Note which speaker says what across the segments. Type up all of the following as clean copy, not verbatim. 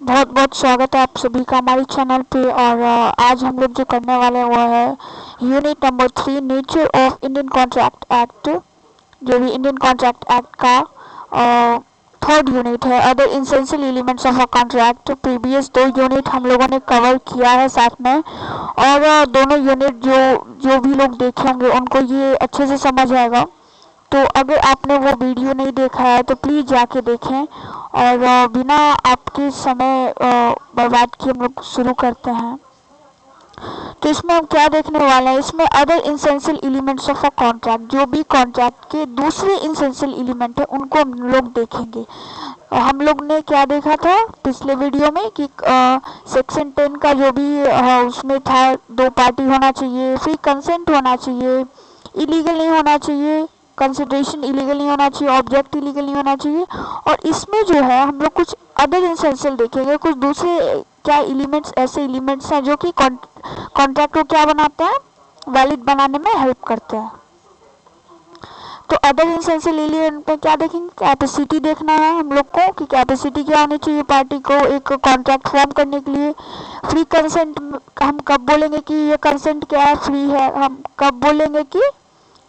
Speaker 1: बहुत बहुत स्वागत है आप सभी का हमारे चैनल पे। और आज हम लोग जो करने वाले हैं वो है unit number 3 nature of Indian contract act, जो भी इंडियन कॉन्ट्रैक्ट एक्ट का थर्ड यूनिट है, other essential elements of a contract. Previous 2 unit हम लोगों ने कवर किया है साथ में, और दोनों यूनिट जो जो भी लोग देखेंगे उनको ये अच्छे से समझ आएगा। तो अगर आपने वो वीडियो नहीं देखा है तो प्लीज़ जाके देखें। और बिना आपके समय बर्बाद किए हम लोग शुरू करते हैं। तो इसमें हम क्या देखने वाले हैं, इसमें other essential elements of a contract, जो भी कॉन्ट्रैक्ट के दूसरे इसेंशियल एलिमेंट है उनको हम लोग देखेंगे। हम लोग ने क्या देखा था पिछले वीडियो में कि सेक्शन 10 का जो भी उसमें था, 2 पार्टी होना चाहिए, फ्री कंसेंट होना चाहिए, इलीगल नहीं होना चाहिए, कंसिडरेशन इलीगल नहीं होना चाहिए, ऑब्जेक्ट इलीगल नहीं होना चाहिए। और इसमें जो है हम लोग कुछ अदर इसेंशियल देखेंगे, कुछ दूसरे क्या एलिमेंट्स, ऐसे एलिमेंट्स हैं जो कि कॉन्ट्रैक्ट को क्या बनाते हैं, वैलिड बनाने में हेल्प करते हैं। तो अदर इसेंशियल एलिमेंट में क्या देखेंगे, कैपेसिटी देखना है हम लोग को कि कैपेसिटी क्या होनी चाहिए पार्टी को एक कॉन्ट्रैक्ट फॉर्म करने के लिए। फ्री कंसेंट हम कब बोलेंगे कि ये कंसेंट क्या है, फ्री है, हम कब बोलेंगे कि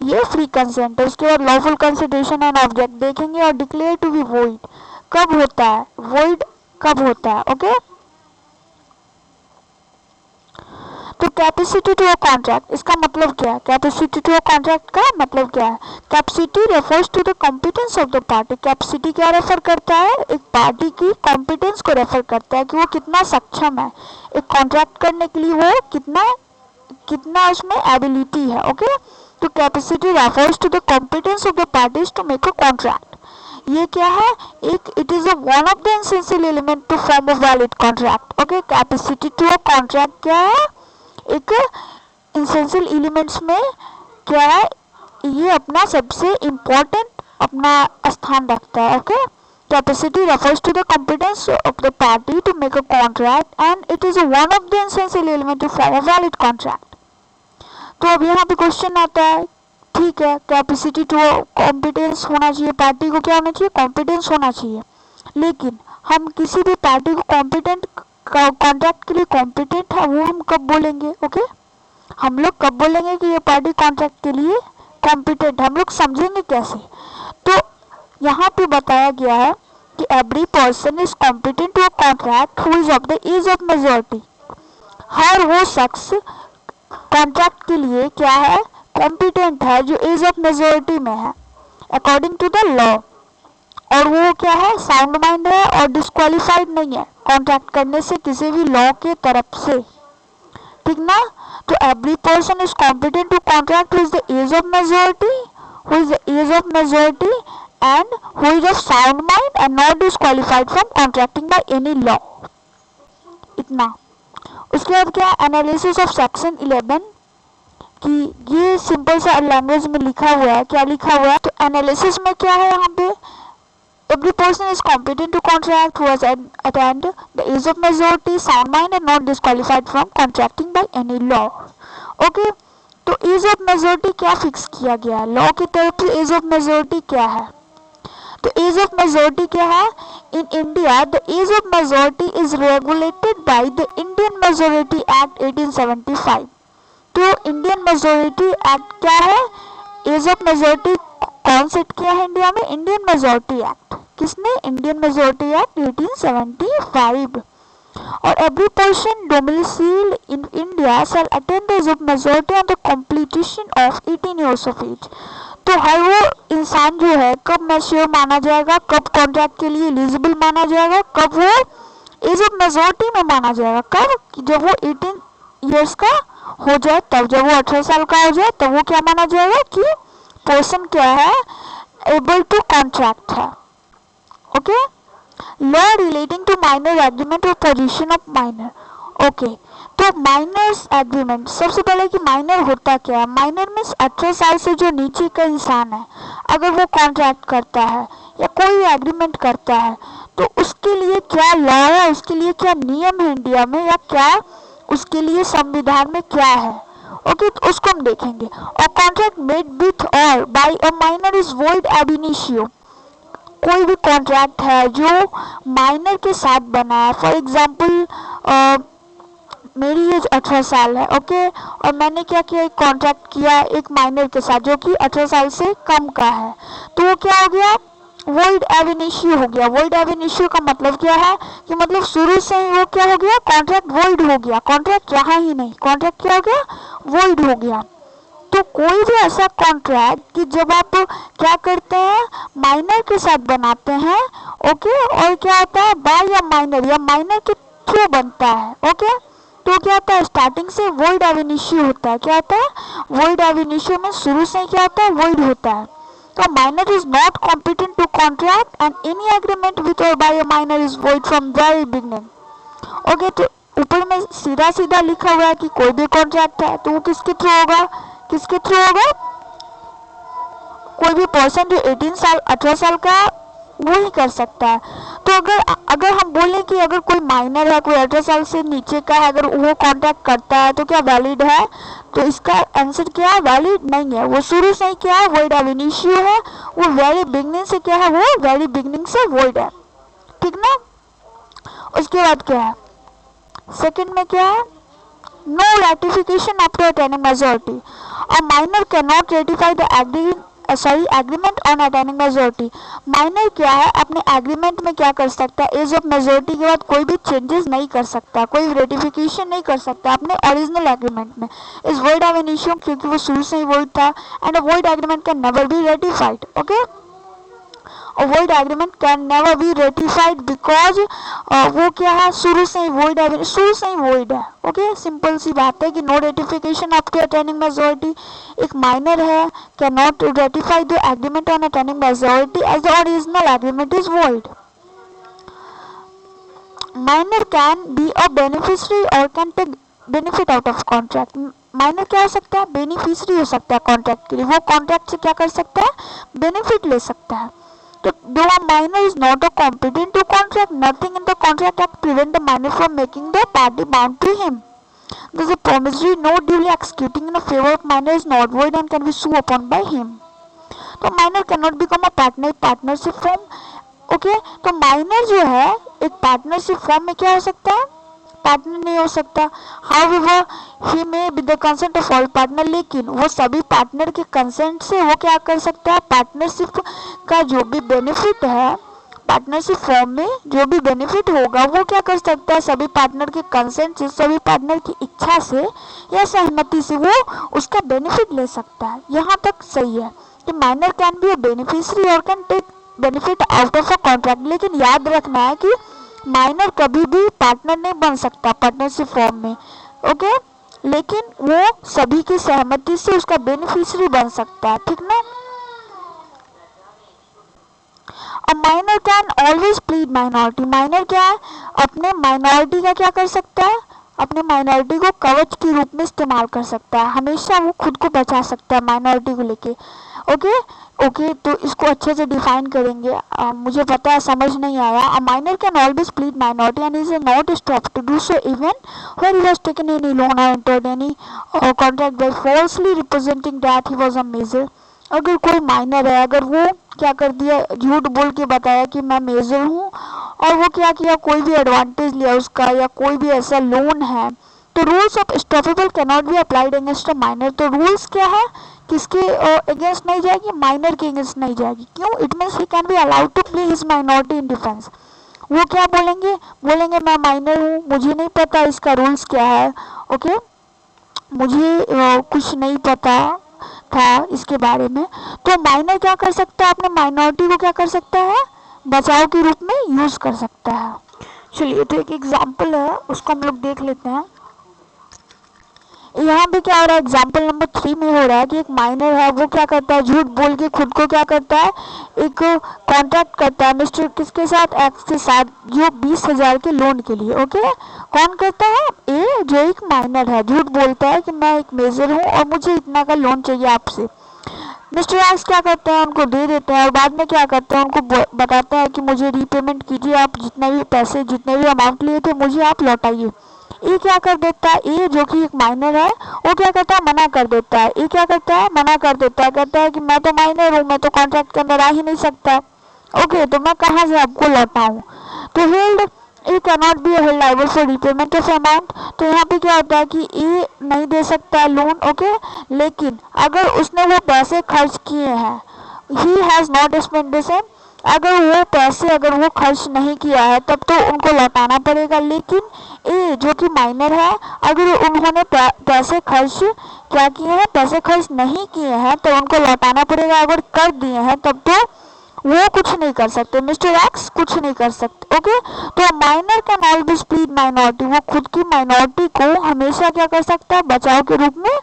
Speaker 1: ये फ्री कंसेंट है। उसके बाद लॉफुल कंसिडरेशन एंड ऑब्जेक्ट देखेंगे, और डिक्लेयर टू बी वॉइड कब होता है, वॉइड कब होता है। ओके, तो कैपेसिटी टू अ कॉन्ट्रैक्ट, इसका मतलब क्या है, कैपेसिटी टू अ कॉन्ट्रैक्ट का मतलब क्या है। Capacity refers to the competence of the party. Capacity क्या रेफर करता है, एक पार्टी की कॉम्पिटेंस को रेफर करता है कि वो कितना सक्षम है एक कॉन्ट्रैक्ट करने के लिए, वो कितना उसमें एबिलिटी है। ओके, तो capacity refers to the competence of the parties to make a contract. ये क्या है, एक it is one of the essential element to form a valid contract. Okay, capacity to a contract क्या है, एक essential elements में क्या है, ये अपना सबसे इम्पोर्टेंट अपना स्थान रखता है। Okay, capacity refers to the competence of the party to make a contract and it is one of the essential element to form a valid contract. तो अब यहाँ पे क्वेश्चन आता है, ठीक है, कैपेसिटी टू कॉम्पिटेंस होना चाहिए, पार्टी को क्या होना चाहिए, कॉम्पिटेंस होना चाहिए। लेकिन हम किसी भी पार्टी को कॉम्पिटेंट कॉन्ट्रैक्ट के लिए कॉम्पिटेंट है वो हम कब बोलेंगे। ओके, हम लोग कब बोलेंगे कि ये पार्टी कॉन्ट्रैक्ट के लिए कॉम्पिटेंट, हम लोग समझेंगे कैसे। तो यहाँ पे बताया गया है कि every person is competent to a contract who is of the age of majority. हर वो शख्स कॉन्ट्रैक्ट के लिए क्या है, कॉम्पिटेंट है, जो एज ऑफ मेजोरिटी में है अकॉर्डिंग टू द लॉ। और वो क्या है, साउंड माइंड है और डिस्क्वालीफाइड नहीं है कॉन्ट्रैक्ट करने से किसी भी लॉ के तरफ से, ठीक ना। तो every person is competent to contract who is the age of majority, who is the age of majority and who is of sound mind and not disqualified from contracting by any law। इतना। उसके बाद क्या, analysis of section 11 कि ये simple सा language में लिखा हुआ है, क्या लिखा हुआ है। तो एनालिसिस में क्या है, यहाँ पे every person is competent to contract who has attend the age of majority, sound mind and not disqualified from contracting by any law. Okay, तो एज ऑफ मेजोरिटी क्या फिक्स किया गया है लॉ की तरफ से, एज ऑफ मेजोरिटी क्या है। तो एज ऑफ मेजोरिटी क्या है, in India the age of majority is regulated by the Indian Majority Act 1875। तो इंडियन मेजोरिटी एक्ट क्या है, एज ऑफ मेजोरिटी कौन सेट किया है इंडिया में, इंडियन मेजोरिटी एक्ट। किसने, इंडियन मेजोरिटी एक्ट 1875। और every person domiciled in India shall attain the age of majority on the completion of 18 years of age। तो हर वो इंसान जो है कब मैच्योर माना जाएगा, कब कॉन्ट्रैक्ट के लिए एलिजिबल माना जाएगा, कब वो एज ऑफ मेजोरिटी में माना जाएगा, कब, जब वो 18 years का हो जाए, तब जब वो 18 साल का हो जाए तब वो क्या माना जाएगा कि पर्सन क्या है, एबल टू कॉन्ट्रैक्ट है। Okay, law relating to minor agreement और पोजीशन ऑफ माइनर। ओके, तो माइनर्स एग्रीमेंट, सबसे पहले कि माइनर होता क्या है। माइनर मीन्स 18 साल से जो नीचे का इंसान है, अगर वो कॉन्ट्रैक्ट करता है या कोई एग्रीमेंट करता है तो उसके लिए क्या लॉ है, उसके लिए क्या नियम है इंडिया में, या क्या उसके लिए संविधान में क्या है। ओके, तो उसको हम देखेंगे। और कॉन्ट्रैक्ट मेड विथ और by a minor is void ab initio. कोई भी कॉन्ट्रैक्ट है जो माइनर के साथ बना है, फॉर एग्जाम्पल मेरी एज 18 साल है, ओके, और मैंने क्या किया, एक कॉन्ट्रैक्ट किया एक माइनर के साथ जो कि 18 साल से कम का है, तो वो क्या हो गया, वॉइड एब इनिशियो हो गया। वॉइड एब इनिशियो का मतलब क्या है कि मतलब शुरू से ही वो क्या हो गया, कॉन्ट्रैक्ट वॉइड हो गया, कॉन्ट्रैक्ट रहा ही नहीं, कॉन्ट्रैक्ट क्या हो गया, वॉइड हो गया। तो कोई भी ऐसा कॉन्ट्रैक्ट कि जब आप क्या करते हैं, माइनर के साथ बनाते हैं, ओके, और क्या होता है, बाय या माइनर के थ्रू बनता है, ओके, तो क्या होता है, स्टार्टिंग से वॉइड एब इनिशियो होता है। क्या होता है, वॉइड एब इनिशियो में शुरू से क्या होता है, वॉइड होता है। तो minor is not competent to contract and any agreement with और by a minor is void from very beginning. Okay, तो ऊपर में सीधा सीधा लिखा हुआ है कि कोई भी कॉन्ट्रैक्ट है तो वो किसके थ्रू होगा, किसके थ्रू होगा, कोई भी पर्सन जो 18 साल का है वो ही कर सकता है। तो अगर हम बोलें कि अगर कोई माइनर है, कोई 18 साल से नीचे का है, अगर वो कॉन्टैक्ट करता है तो क्या वैलिड है, तो इसका आंसर क्या है, वैलिड नहीं है। वो शुरू से ही क्या है, वॉइड एब इनिशियो है, वो वेरी बिगनिंग से क्या है, वो वेरी बिगनिंग से वॉइड है, ठीक ना। उसके बाद क्या है, सेकंड में क्या है, no ratification after attaining majority. A minor can not ratify the agreement on attaining majority. Minor क्या है, अपने एग्रीमेंट में क्या कर सकता है, एज ऑफ मेजॉरिटी के बाद कोई भी चेंजेस नहीं कर सकता, कोई रेटिफिकेशन नहीं कर सकता अपने ओरिजिनल एग्रीमेंट में। Is void of an issue, क्योंकि वो शुरू से ही वॉइड था, and a void agreement can never be ratified. Okay, a void agreement can never be ratified because वो क्या है, शुरू से ही void है, शुरू से ही void है। ओके, सिंपल सी बात है कि no ratification after attaining majority। एक माइनर है, can not ratify the agreement on attaining majority as the original agreement is void। Minor can be a beneficiary और can take benefit out of contract. Minor क्या हो सकता है, beneficiary हो सकता है कॉन्ट्रैक्ट के लिए, वो कॉन्ट्रैक्ट से क्या कर सकता है, बेनिफिट ले सकता है। So, though a minor is not a competent to contract, nothing in the contract act prevent the minor from making the party bound to him. Thus, a promissory note duly executing in a favor of minor is not void and can be sued upon by him. तो minor cannot become a partner, partnership form. Okay, तो minor जो है एक partnership form में क्या हो सकता है, पार्टनर नहीं हो सकता। However, he may with the consent of all partner, लेकिन वो सभी पार्टनर के कंसेंट से वो क्या कर सकता है, पार्टनरशिप का जो भी बेनिफिट है, पार्टनरशिप फॉर्म में जो भी बेनिफिट होगा वो क्या कर सकता है, सभी पार्टनर के कंसेंट से, सभी पार्टनर की इच्छा से या सहमति से वो उसका बेनिफिट ले सकता है। यहाँ तक सही है कि minor can be a beneficiary और can take benefit out of a contract, लेकिन याद रखना है कि माइनर कभी भी पार्टनर नहीं बन सकता पार्टनरशिप फॉर्म में। ओके, लेकिन वो सभी की सहमति से उसका बेनिफिशियरी बन सकता है, ठीक ना। अ minor can always plead minority. Minor क्या है, अपने माइनॉरिटी का क्या कर सकता है, अपने माइनॉरिटी को कवच के रूप में इस्तेमाल कर सकता है, हमेशा वो खुद को बचा सकता है माइनॉरिटी को लेके। ओके, तो इसको अच्छे से डिफाइन करेंगे। मुझे पता है समझ नहीं आया। A minor can always plead minority and is not stop to do so even when he has taken any loan और entered any contract by falsely representing that he was a major. अगर कोई minor है, अगर वो क्या कर दिया, झूठ बोल के बताया कि मैं मेजर हूँ, और वो क्या किया, कोई भी एडवांटेज लिया उसका, या कोई भी ऐसा लोन है, तो rules of stoppable can not be applied against a minor. तो रूल्स क्या है, किसके अगेंस्ट नहीं जाएगी, माइनर के अगेंस्ट नहीं जाएगी। क्यों, it means he can be allowed to play his minority in defence. वो क्या बोलेंगे मैं माइनर हूँ, मुझे नहीं पता इसका रूल्स क्या है, ओके, मुझे कुछ नहीं पता था इसके बारे में। तो माइनर क्या कर सकता है, अपने माइनॉरिटी को क्या कर सकता है, बचाव के रूप में यूज कर सकता है। चलिए, तो एक एग्जाम्पल है उसको हम लोग देख लेते हैं। यहाँ पे क्या हो रहा है, एग्जाम्पल नंबर 3 में हो रहा है कि एक माइनर है, वो क्या करता है, झूठ बोल के खुद को क्या करता है, एक कॉन्ट्रैक्ट करता है मिस्टर किसके साथ, एक्स के साथ, जो 20,000 के लोन के लिए। ओके, कौन करता है, ए, जो एक माइनर है, झूठ बोलता है कि मैं एक मेजर हूँ और मुझे इतना का लोन चाहिए आपसे। मिस्टर एक्स क्या करते हैं, उनको दे देते हैं, और बाद में क्या करते हैं, उनको बताते हैं कि मुझे रीपेमेंट कीजिए, आप जितने भी पैसे, जितने भी अमाउंट लिए थे मुझे आप लौटाइए। ये क्या कर देता है, ये जो कि एक माइनर है, वो क्या करता है, मना कर देता है। ये क्या करता है, मना कर देता है, कहता है कि मैं तो माइनर हूँ, मैं तो कॉन्ट्रैक्ट के अंदर आ ही नहीं सकता। ओके, तो मैं कहाँ से आपको लौटाऊं? तो held A cannot be held liable for repayment of amount. तो यहाँ पे क्या होता है कि ए नहीं दे सकता है लोन, ओके, लेकिन अगर उसने वो पैसे खर्च किए हैं, he has not spend the same, अगर वो पैसे अगर वो खर्च नहीं किया है तब तो उनको लौटाना पड़ेगा। लेकिन ए जो कि माइनर है, अगर उन्होंने पैसे खर्च क्या किए हैं, पैसे खर्च नहीं किए हैं तो उनको लौटाना पड़ेगा। अगर कर दिए हैं तब तो वो कुछ नहीं कर सकते, मिस्टर एक्स कुछ नहीं कर सकते, ओके। तो minor can always plead minority, वो खुद की माइनॉरिटी को हमेशा क्या कर सकता है, बचाव के रूप में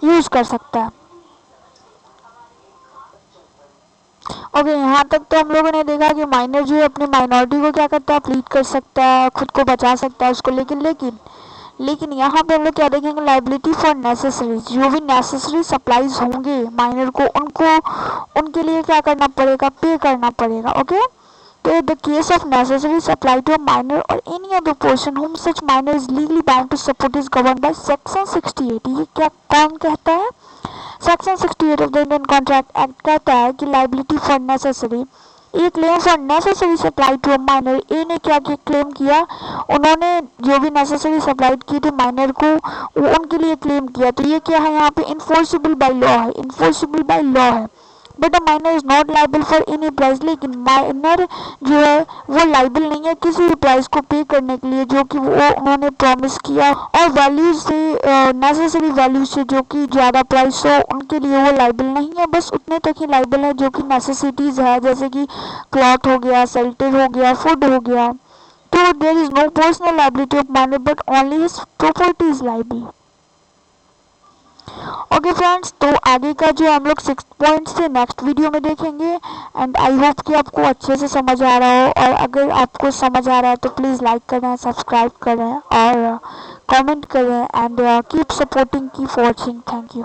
Speaker 1: यूज कर सकता है। ओके, यहाँ तक तो हम लोगों ने देखा कि माइनर जो है अपनी माइनॉरिटी को क्या करता है, प्लीड कर सकता है, खुद को बचा सकता है उसको। लेकिन यहाँ पे हम लोग क्या देखेंगे, लाइबिलिटी फॉर नेसेसरीज, जो भी नेसेसरी सप्लाईज होंगे माइनर को, उनके लिए क्या करना पड़ेगा, पे करना पड़ेगा, ओके। तो the case of necessary supply to a minor और any other person whom such minor is legally bound to support is governed by section 68। ये क्या कौन कहता है, section 68 of the Indian contract act कहता है कि लाइबिलिटी फॉर नेसेसरी, ये claim for necessary supply to a minor, A ने क्या क्लेम किया, उन्होंने जो भी नेसेसरी सप्लाई की थी माइनर को, वो उनके लिए क्लेम किया। तो ये क्या है, यहाँ पे इन्फोर्सिबल बाय लॉ है, इन्फोर्सिबल बाय लॉ है। But a minor is not liable for any price, लेकिन माइनर जो है वो लाइबल नहीं है किसी भी प्राइस को पे करने के लिए जो कि वो उन्होंने प्रॉमिस किया, और वैल्यूज से नेसेसरी वैल्यू से जो कि ज़्यादा प्राइस हो उनके लिए वो लाइबल नहीं है, बस उतने तक ही लाइबल है जो कि नेसेसिटीज़ है, जैसे कि क्लॉथ हो गया, शेल्टर हो गया, फूड हो गया। तो there is no personal liability of minor but only his property is liable. Okay friends, तो आगे का जो हम लोग 6 पॉइंट से नेक्स्ट वीडियो में देखेंगे। एंड आई होप कि आपको अच्छे से समझ आ रहा हो, और अगर आपको समझ आ रहा है तो प्लीज़ लाइक करें, सब्सक्राइब करें और कमेंट करें, and keep supporting, keep watching. Thank you.